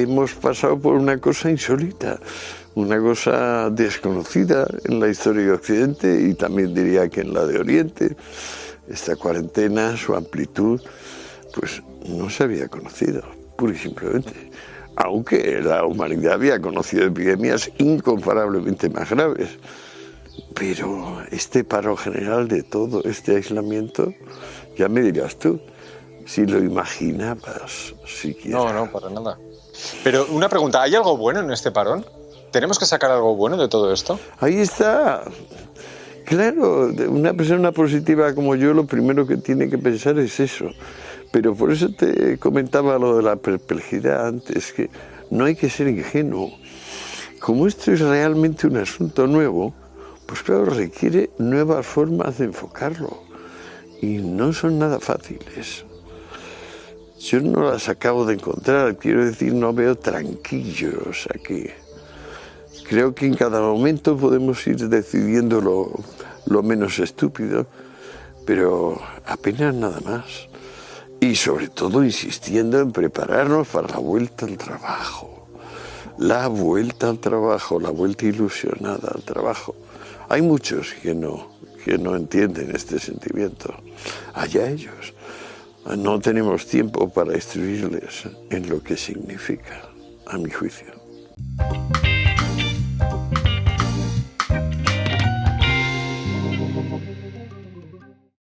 hemos pasado por una cosa insólita, una cosa desconocida en la historia de Occidente y también diría que en la de Oriente. Esta cuarentena, su amplitud, pues no se había conocido, pura y simplemente. Aunque la humanidad había conocido epidemias incomparablemente más graves. Pero este paro general de todo este aislamiento, ya me dirás tú, si lo imaginabas siquiera. No, para nada. Pero una pregunta, ¿hay algo bueno en este parón? ¿Tenemos que sacar algo bueno de todo esto? Ahí está. Claro, una persona positiva como yo lo primero que tiene que pensar es eso. Pero por eso te comentaba lo de la perplejidad antes, que no hay que ser ingenuo. Como esto es realmente un asunto nuevo, pues claro, requiere nuevas formas de enfocarlo. Y no son nada fáciles. Yo no las acabo de encontrar, quiero decir, no veo tranquillos aquí. Creo que en cada momento podemos ir decidiendo lo menos estúpido, pero apenas nada más. Y sobre todo insistiendo en prepararnos para la vuelta al trabajo. La vuelta al trabajo, la vuelta ilusionada al trabajo. Hay muchos que no entienden este sentimiento. Allá ellos. No tenemos tiempo para instruirles en lo que significa, a mi juicio.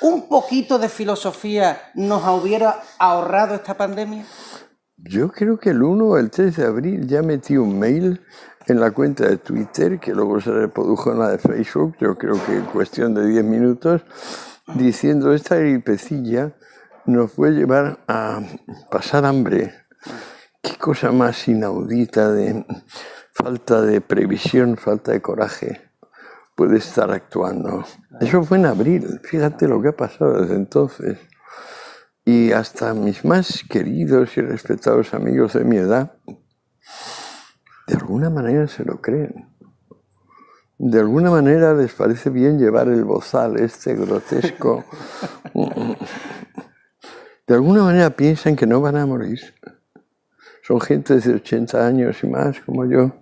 ¿Un poquito de filosofía nos hubiera ahorrado esta pandemia? Yo creo que el 1 o el 3 de abril ya metí un mail en la cuenta de Twitter, que luego se reprodujo en la de Facebook, yo creo que en cuestión de 10 minutos, diciendo esta gripecilla nos puede llevar a pasar hambre. Qué cosa más inaudita de falta de previsión, falta de coraje puede estar actuando. Eso fue en abril, fíjate lo que ha pasado desde entonces. Y hasta mis más queridos y respetados amigos de mi edad, de alguna manera se lo creen. De alguna manera les parece bien llevar el bozal este grotesco. De alguna manera piensan que no van a morir. Son gente de 80 años y más, como yo.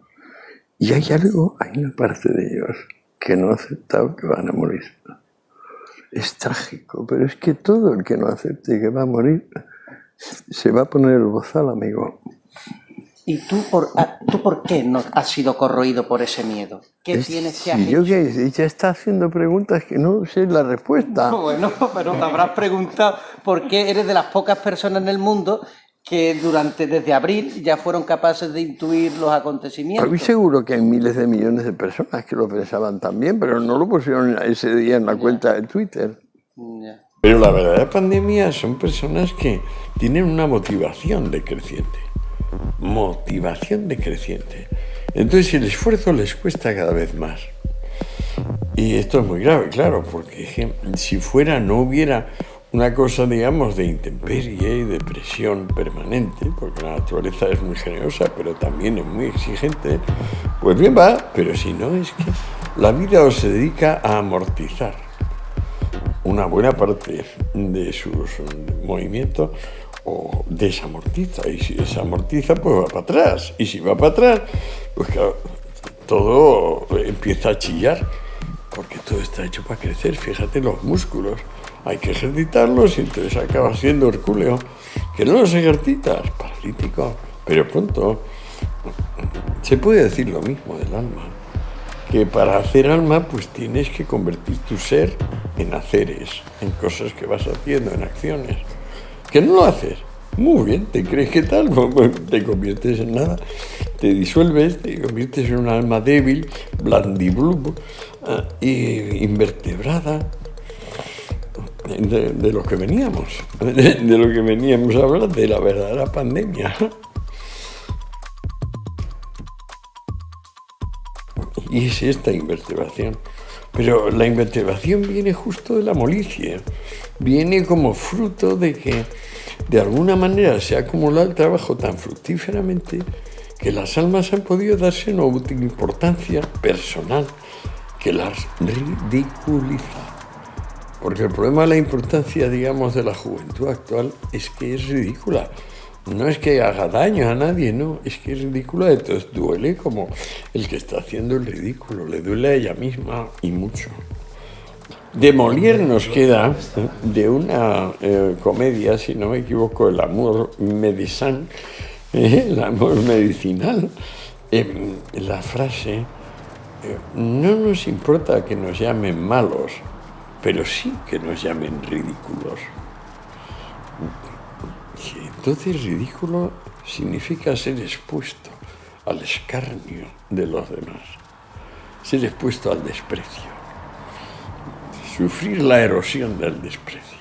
Y hay una parte de ellos que no ha aceptado que van a morir. Es trágico, pero es que todo el que no acepte que va a morir se va a poner el bozal, amigo. ¿Y tú por qué no has sido corroído por ese miedo? ¿Qué tienes que hacer? Yo que ya está haciendo preguntas que no sé la respuesta. Bueno, pero te habrás preguntado por qué eres de las pocas personas en el mundo que desde abril ya fueron capaces de intuir los acontecimientos. Estoy seguro que hay miles de millones de personas que lo pensaban también, pero no lo pusieron ese día en la cuenta de Twitter. Ya. Pero la verdadera pandemia son personas que tienen una motivación decreciente. Motivación decreciente. Entonces el esfuerzo les cuesta cada vez más. Y esto es muy grave, claro, porque si no hubiera una cosa, digamos, de intemperie y de presión permanente, porque la naturaleza es muy generosa, pero también es muy exigente, pues bien va, pero si no, es que la vida os se dedica a amortizar una buena parte de sus movimientos o desamortiza, y si desamortiza, pues va para atrás, y si va para atrás, pues claro, todo empieza a chillar, porque todo está hecho para crecer. Fíjate los músculos, hay que ejercitarlos y entonces acaba siendo hercúleo. Que no los ejercitas, paralítico. Pero pronto se puede decir lo mismo del alma, que para hacer alma pues tienes que convertir tu ser en haceres, en cosas que vas haciendo, en acciones. Que no lo haces, muy bien, te crees que tal, pues te conviertes en nada, te disuelves, te conviertes en un alma débil, blandiblub, invertebrada. De lo que veníamos, de lo que veníamos a hablar, de la verdadera pandemia. Y es esta invertebración. Pero la invertebración viene justo de la molicie, viene como fruto de que de alguna manera se ha acumulado el trabajo tan fructíferamente que las almas han podido darse una útil importancia personal que las ridiculiza. Porque el problema de la importancia, digamos, de la juventud actual es que es ridícula. No es que haga daño a nadie, no, es que es ridículo, entonces duele como el que está haciendo el ridículo, le duele a ella misma y mucho. De Molière nos queda de una comedia, si no me equivoco, El amor médecin, el amor medicinal, la frase, no nos importa que nos llamen malos, pero sí que nos llamen ridículos. Y entonces ridículo significa ser expuesto al escarnio de los demás, ser expuesto al desprecio, sufrir la erosión del desprecio.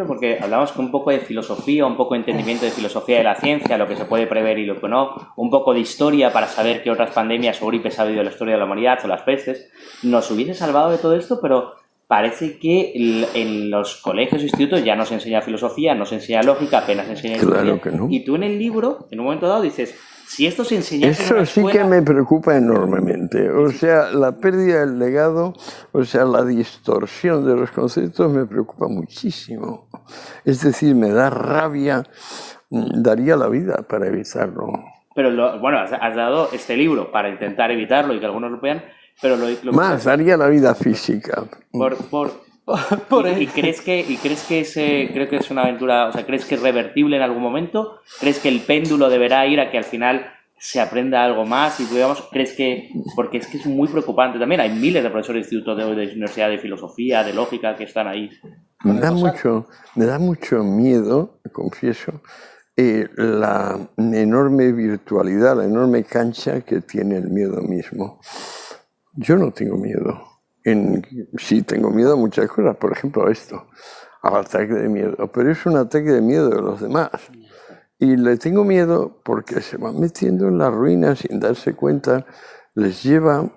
Porque hablamos un poco de filosofía, un poco de entendimiento de filosofía de la ciencia, lo que se puede prever y lo que no, un poco de historia para saber qué otras pandemias o gripes ha habido en la historia de la humanidad o las pestes. Nos hubiese salvado de todo esto, pero parece que en los colegios e institutos ya no se enseña filosofía, no se enseña lógica, apenas se enseña historia. Claro que no. Y tú en el libro, en un momento dado, dices, si esto se enseñase en una Eso sí escuela... que me preocupa enormemente. O sea, la pérdida del legado, o sea, la distorsión de los conceptos me preocupa muchísimo. Es decir, me da rabia, daría la vida para evitarlo. Pero bueno, has dado este libro para intentar evitarlo y que algunos lo vean, pero Más, daría la vida física. ¿Y crees que creo que es una aventura, o sea, crees que es revertible en algún momento? ¿Crees que el péndulo deberá ir a que al final se aprenda algo más? Y digamos, ¿crees que, porque es que es muy preocupante también, hay miles de profesores de institutos de universidad de filosofía, de lógica que están ahí? Me da mucho miedo, confieso, la enorme virtualidad, la enorme cancha que tiene el miedo mismo. Yo no tengo miedo. Sí tengo miedo a muchas cosas, por ejemplo a esto, al ataque de miedo, pero es un ataque de miedo de los demás. Y le tengo miedo porque se van metiendo en la ruina sin darse cuenta, les lleva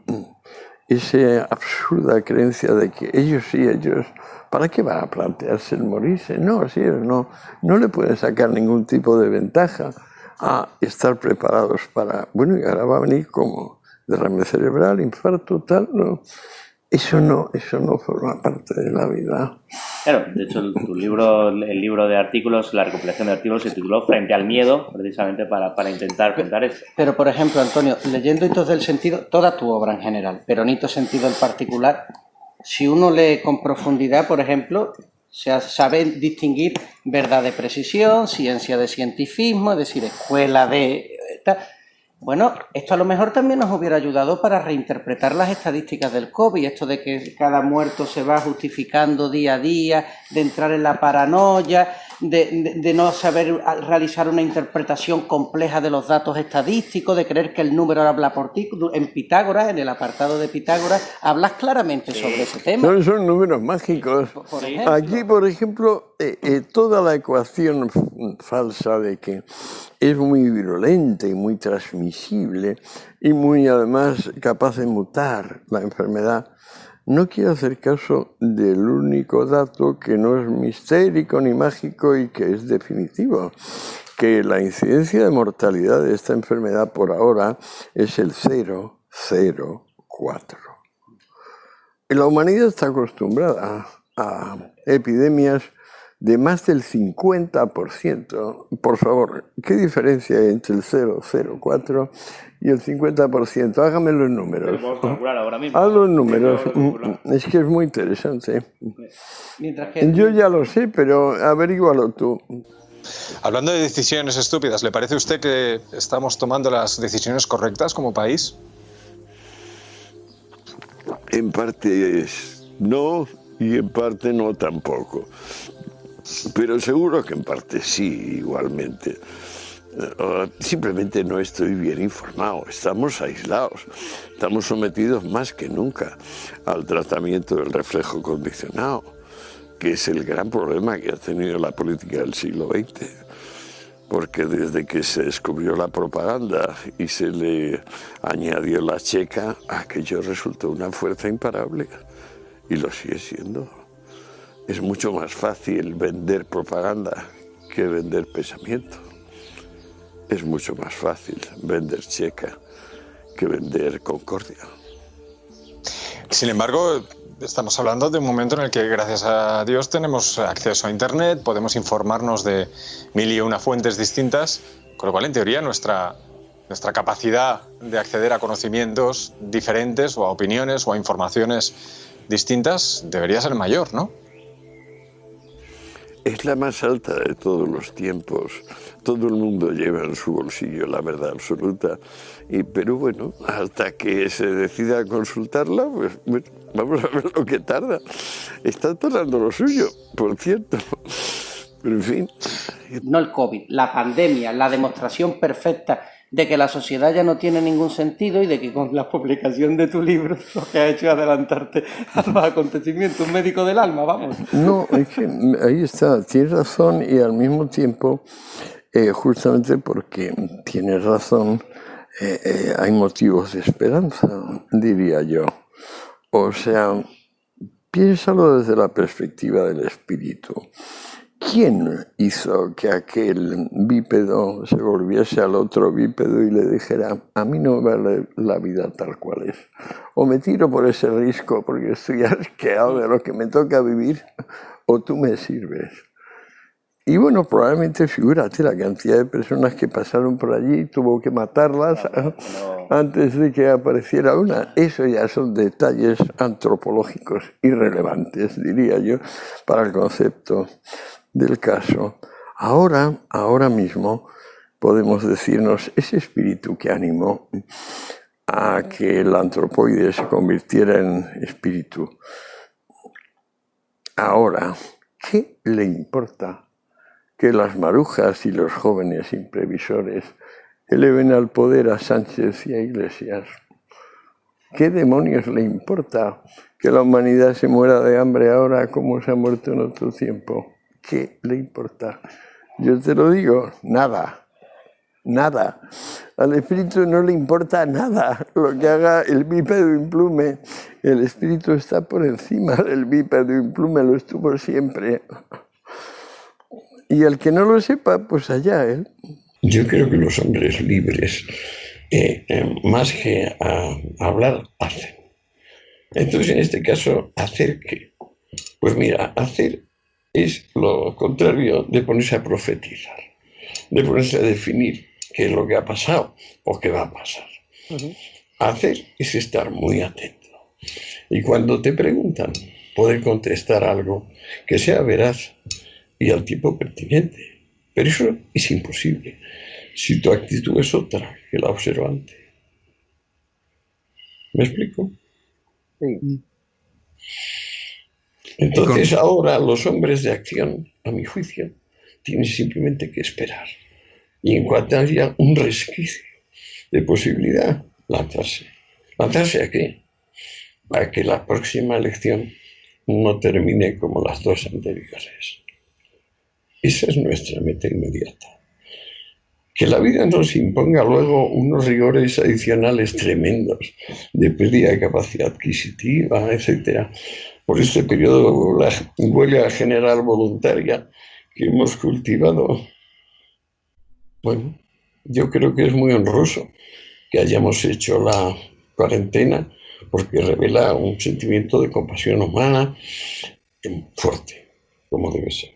esa absurda creencia de que ellos, ¿para qué van a plantearse el morirse? No, sí, no le pueden sacar ningún tipo de ventaja a estar preparados para, bueno, y ahora va a venir como derrame cerebral, infarto, tal, no. Eso no forma parte de la vida. Claro, de hecho el libro de artículos, la recopilación de artículos se tituló Frente al miedo, precisamente para intentar contar eso. Pero, por ejemplo, Antonio, leyendo Hitos del Sentido, toda tu obra en general, pero en Hitos Sentido en particular, si uno lee con profundidad, por ejemplo, sabe distinguir verdad de precisión, ciencia de cientifismo, es decir, escuela de... Bueno, esto a lo mejor también nos hubiera ayudado para reinterpretar las estadísticas del COVID, esto de que cada muerto se va justificando día a día, de entrar en la paranoia, de no saber realizar una interpretación compleja de los datos estadísticos, de creer que el número habla por ti. En Pitágoras, en el apartado de Pitágoras, hablas claramente sobre ese tema. Son números mágicos. Por ejemplo. Aquí, por ejemplo, toda la ecuación falsa de que es muy virulenta y muy transmisible y muy, además, capaz de mutar la enfermedad. No quiero hacer caso del único dato que no es mistérico ni mágico y que es definitivo, que la incidencia de mortalidad de esta enfermedad por ahora es el 0,04. La humanidad está acostumbrada a epidemias de más del 50%. Por favor, ¿qué diferencia hay entre el 0,04 y el 50%? Hágame los números. Podemos calcular ahora mismo. Haz los números. Es que es muy interesante. Yo ya lo sé, pero averígualo tú. Hablando de decisiones estúpidas, ¿le parece a usted que estamos tomando las decisiones correctas como país? En parte no y en parte no tampoco. Pero seguro que en parte sí, igualmente. Simplemente no estoy bien informado, estamos aislados, estamos sometidos más que nunca al tratamiento del reflejo condicionado, que es el gran problema que ha tenido la política del siglo XX. Porque desde que se descubrió la propaganda y se le añadió la checa, aquello resultó una fuerza imparable y lo sigue siendo. Es mucho más fácil vender propaganda que vender pensamiento. Es mucho más fácil vender checa que vender concordia. Sin embargo, estamos hablando de un momento en el que, gracias a Dios, tenemos acceso a Internet, podemos informarnos de mil y una fuentes distintas, con lo cual, en teoría, nuestra capacidad de acceder a conocimientos diferentes o a opiniones o a informaciones distintas debería ser mayor, ¿no? Es la más alta de todos los tiempos. Todo el mundo lleva en su bolsillo la verdad absoluta. Pero bueno, hasta que se decida consultarla, pues bueno, vamos a ver lo que tarda. Está tardando lo suyo, por cierto. Pero en fin. No el COVID, la pandemia, la demostración perfecta de que la sociedad ya no tiene ningún sentido y de que con la publicación de tu libro lo que ha hecho es adelantarte a los acontecimientos, un médico del alma, vamos. No, es que ahí está, tienes razón y al mismo tiempo, justamente porque tienes razón, hay motivos de esperanza, diría yo. O sea, piénsalo desde la perspectiva del espíritu. ¿Quién hizo que aquel bípedo se volviese al otro bípedo y le dijera, a mí no me vale la vida tal cual es? O me tiro por ese risco porque estoy asqueado de lo que me toca vivir, o tú me sirves. Y bueno, probablemente figúrate la cantidad de personas que pasaron por allí, tuvo que matarlas antes de que apareciera una. Eso ya son detalles antropológicos irrelevantes, diría yo, para el concepto del caso. Ahora mismo podemos decirnos, ese espíritu que animó a que el antropoide se convirtiera en espíritu, ahora, ¿qué le importa que las marujas y los jóvenes imprevisores eleven al poder a Sánchez y a Iglesias? ¿Qué demonios le importa que la humanidad se muera de hambre ahora como se ha muerto en otro tiempo? ¿Qué le importa? Yo te lo digo, nada. Nada. Al espíritu no le importa nada lo que haga el bípedo implume. El espíritu está por encima del bípedo implume, lo estuvo siempre. Y el que no lo sepa, pues allá él. Yo creo que los hombres libres, más que hablar, hacen. Entonces, en este caso, ¿hacer qué? Pues mira, hacer es lo contrario de ponerse a profetizar, de ponerse a definir qué es lo que ha pasado o qué va a pasar. Hacer es estar muy atento. Y cuando te preguntan, poder contestar algo que sea veraz y al tiempo pertinente. Pero eso es imposible si tu actitud es otra que la observante. ¿Me explico? Sí. Entonces ahora los hombres de acción, a mi juicio, tienen simplemente que esperar. Y en cuanto haya un resquicio de posibilidad, lanzarse. ¿Lanzarse a qué? A que la próxima elección no termine como las dos anteriores. Esa es nuestra meta inmediata. Que la vida nos imponga luego unos rigores adicionales tremendos de pérdida de capacidad adquisitiva, etc. Por este periodo, la huelga general voluntaria que hemos cultivado, bueno, yo creo que es muy honroso que hayamos hecho la cuarentena porque revela un sentimiento de compasión humana fuerte, como debe ser.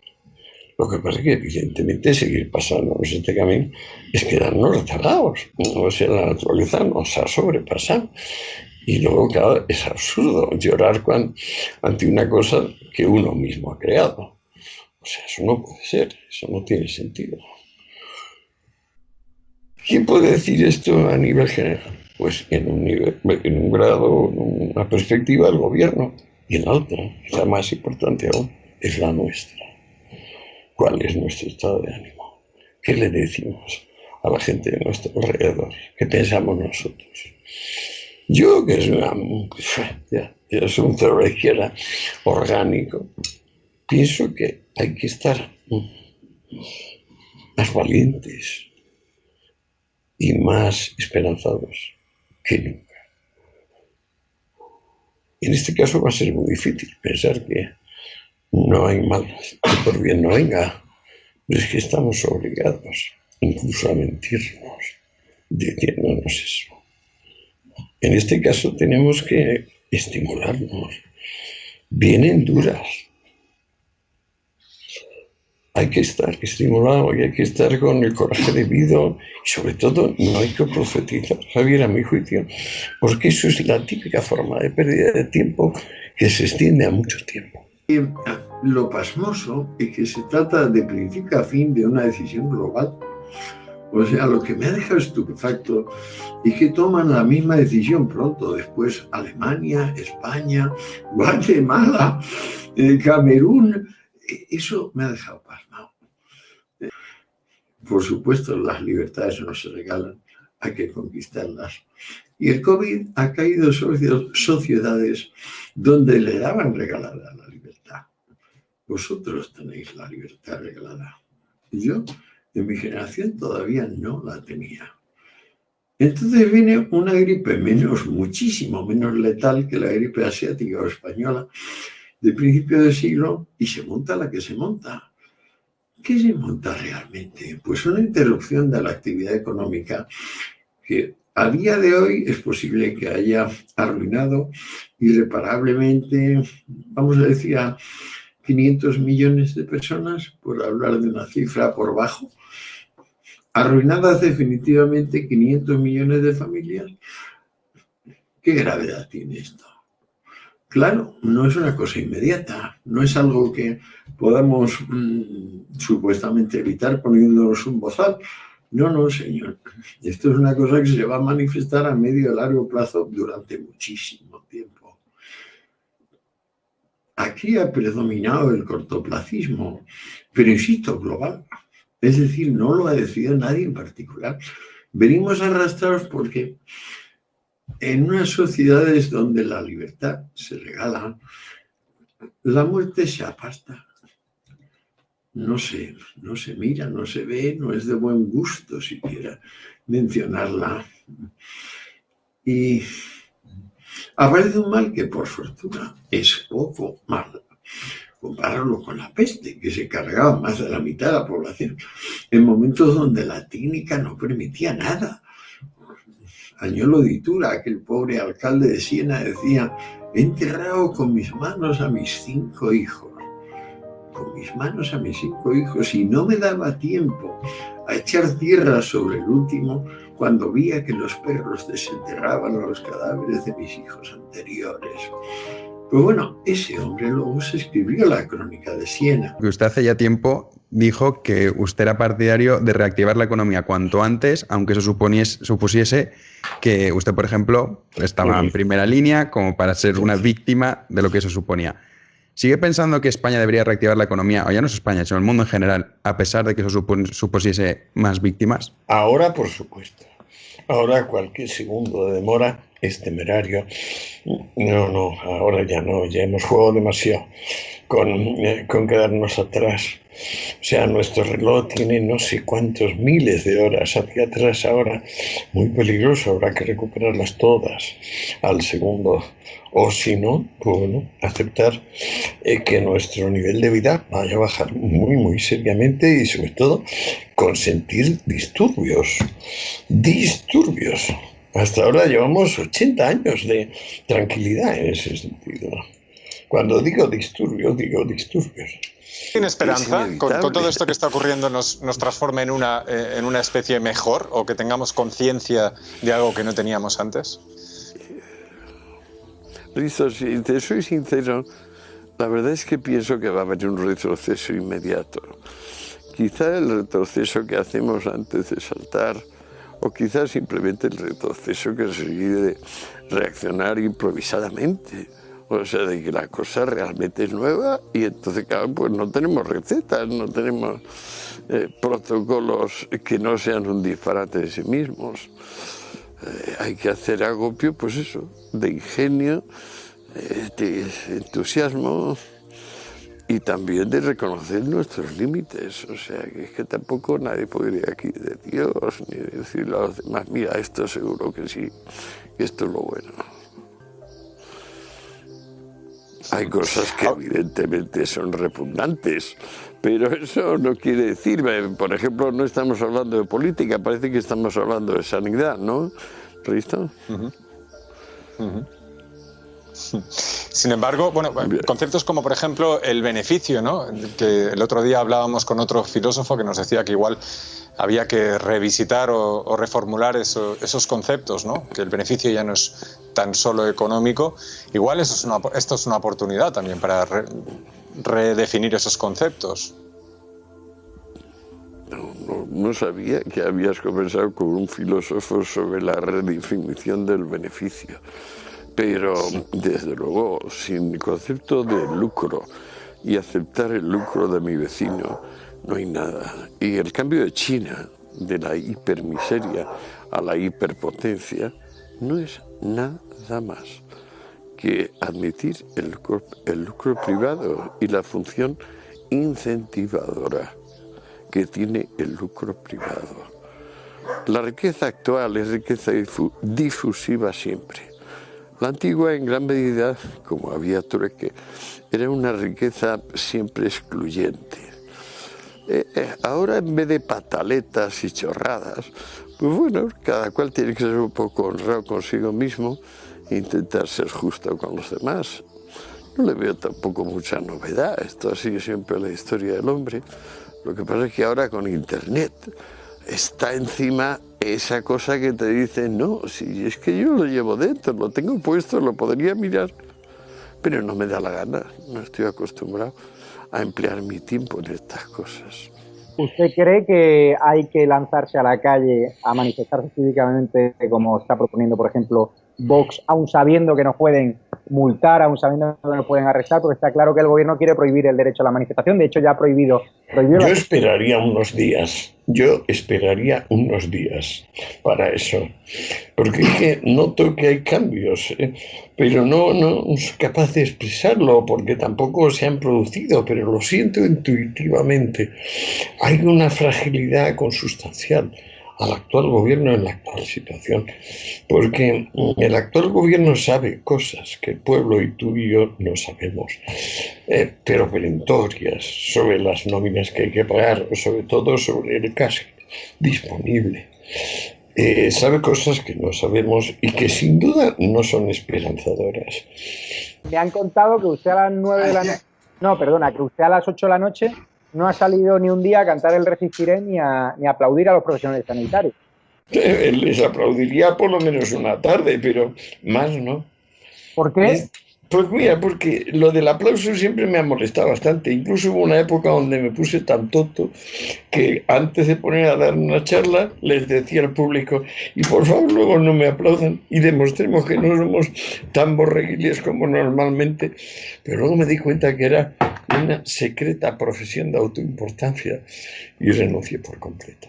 Lo que pasa es que, evidentemente, seguir pasándonos este camino es quedarnos rezagados. O sea, la naturaleza nos ha sobrepasado. Y luego, claro, es absurdo llorar ante una cosa que uno mismo ha creado. O sea, eso no puede ser, eso no tiene sentido. ¿Quién puede decir esto a nivel general? Pues en un grado, en una perspectiva del gobierno. Y en otra, la más importante aún, es la nuestra. ¿Cuál es nuestro estado de ánimo? ¿Qué le decimos a la gente de nuestro alrededor? ¿Qué pensamos nosotros? Yo, que es un cero a la izquierda orgánico, pienso que hay que estar más valientes y más esperanzados que nunca. En este caso va a ser muy difícil pensar que no hay mal que por bien no venga, pero es que estamos obligados incluso a mentirnos diciéndonos eso. En este caso tenemos que estimularnos vienen duras. Hay que estar estimulado y hay que estar con el coraje debido y sobre todo no hay que profetizar, Javier, a mi juicio, porque eso es la típica forma de pérdida de tiempo que se extiende a mucho tiempo. Lo pasmoso es que se trata de principio a fin de una decisión global. O sea, lo que me ha dejado estupefacto es que toman la misma decisión pronto después Alemania, España, Guatemala, Camerún. Eso me ha dejado pasmado. Por supuesto, las libertades no se regalan, hay que conquistarlas. Y el COVID ha caído sobre sociedades donde le daban regalada la libertad. Vosotros tenéis la libertad regalada. Yo, en mi generación, todavía no la tenía. Entonces viene una gripe muchísimo menos letal que la gripe asiática o española de principio de siglo y se monta la que se monta. ¿Qué se monta realmente? Pues una interrupción de la actividad económica que a día de hoy es posible que haya arruinado irreparablemente, vamos a decir, a 500 millones de personas, por hablar de una cifra por bajo. Arruinadas definitivamente 500 millones de familias. ¿Qué gravedad tiene esto? Claro, no es una cosa inmediata, no es algo que podamos supuestamente evitar poniéndonos un bozal. No, señor. Esto es una cosa que se va a manifestar a medio y largo plazo durante muchísimo tiempo. Aquí ha predominado el cortoplacismo, pero insisto, global. Es decir, no lo ha decidido nadie en particular. Venimos arrastrados porque en unas sociedades donde la libertad se regala, la muerte se aparta. No se mira, no se ve, no es de buen gusto siquiera mencionarla. Y hablar de un mal que por fortuna es poco mal. Compararlo con la peste, que se cargaba más de la mitad de la población, en momentos donde la técnica no permitía nada. Agnolo di Tura, aquel pobre alcalde de Siena, decía: he enterrado con mis manos a mis 5 hijos. Con mis manos a mis 5 hijos, y no me daba tiempo a echar tierra sobre el último cuando veía que los perros desenterraban los cadáveres de mis hijos anteriores. Pues bueno, ese hombre luego se escribió la Crónica de Siena. Usted hace ya tiempo dijo que usted era partidario de reactivar la economía cuanto antes, aunque eso supusiese que usted, por ejemplo, estaba en primera línea como para ser una víctima de lo que eso suponía. ¿Sigue pensando que España debería reactivar la economía, o ya no es España, sino el mundo en general, a pesar de que eso supusiese más víctimas? Ahora, por supuesto. Ahora cualquier segundo de demora es temerario. No, ahora ya no, ya hemos jugado demasiado con quedarnos atrás. O sea, nuestro reloj tiene no sé cuántos miles de horas hacia atrás ahora. Muy peligroso, habrá que recuperarlas todas al segundo. O si no, pues bueno, aceptar que nuestro nivel de vida vaya a bajar muy, muy seriamente y sobre todo consentir disturbios. Hasta ahora llevamos 80 años de tranquilidad en ese sentido. Cuando digo disturbios, digo disturbios. ¿Tiene esperanza con todo esto que está ocurriendo nos transforme en una especie mejor, o que tengamos conciencia de algo que no teníamos antes? Risto, si te soy sincero, la verdad es que pienso que va a haber un retroceso inmediato. Quizá el retroceso que hacemos antes de saltar, o quizá simplemente el retroceso que se sigue de reaccionar improvisadamente. O sea, de que la cosa realmente es nueva y entonces, claro, pues no tenemos recetas, no tenemos protocolos que no sean un disparate de sí mismos. Hay que hacer acopio, pues eso, de ingenio, de entusiasmo y también de reconocer nuestros límites. O sea, que es que tampoco nadie puede ir aquí de Dios ni decirle a los demás: mira, esto seguro que sí, que esto es lo bueno. Hay cosas que evidentemente son repugnantes, pero eso no quiere decir, por ejemplo, no estamos hablando de política, parece que estamos hablando de sanidad, ¿no, Risto? Sin embargo, bueno, conceptos como, por ejemplo, el beneficio, ¿no? Que el otro día hablábamos con otro filósofo que nos decía que igual había que revisitar o reformular esos conceptos, ¿no? Que el beneficio ya no es tan solo económico. Igual esto es una oportunidad también para redefinir esos conceptos. No sabía que habías conversado con un filósofo sobre la redefinición del beneficio, pero desde luego sin el concepto de lucro y aceptar el lucro de mi vecino no hay nada. Y el cambio de China de la hipermiseria a la hiperpotencia no es nada más que admitir el lucro privado y la función incentivadora que tiene el lucro privado. La riqueza actual es riqueza difusiva siempre. La antigua, en gran medida, como había trueque, era una riqueza siempre excluyente. Ahora, en vez de pataletas y chorradas, pues bueno, cada cual tiene que ser un poco honrado consigo mismo e intentar ser justo con los demás. No le veo tampoco mucha novedad. Esto ha sido siempre la historia del hombre. Lo que pasa es que ahora con Internet está encima esa cosa que te dice, no, si es que yo lo llevo dentro, lo tengo puesto, lo podría mirar, pero no me da la gana, no estoy acostumbrado a emplear mi tiempo en estas cosas. ¿Usted cree que hay que lanzarse a la calle a manifestarse cívicamente como está proponiendo, por ejemplo, Vox, aun sabiendo que nos pueden multar, aun sabiendo que nos pueden arrestar? Porque está claro que el gobierno quiere prohibir el derecho a la manifestación. De hecho, ya ha prohibido Yo esperaría unos días para eso, porque es que noto que hay cambios, pero no soy capaz de expresarlo porque tampoco se han producido, pero lo siento intuitivamente. Hay una fragilidad consustancial al actual gobierno en la actual situación, porque el actual gobierno sabe cosas que el pueblo y tú y yo no sabemos, pero perentorias, sobre las nóminas que hay que pagar, sobre todo sobre el cash disponible. Sabe cosas que no sabemos y que sin duda no son esperanzadoras. Me han contado que usted a las 9 de la noche, que usted a las 8 de la noche no ha salido ni un día a cantar el Resistiré ni a aplaudir a los profesionales sanitarios. Les aplaudiría por lo menos una tarde, pero más no. ¿Por qué? Pues mira, porque lo del aplauso siempre me ha molestado bastante. Incluso hubo una época donde me puse tan tonto que antes de poner a dar una charla les decía al público, y por favor luego no me aplaudan y demostremos que no somos tan borreguiles como normalmente. Pero luego me di cuenta que era una secreta profesión de autoimportancia y renuncié por completo.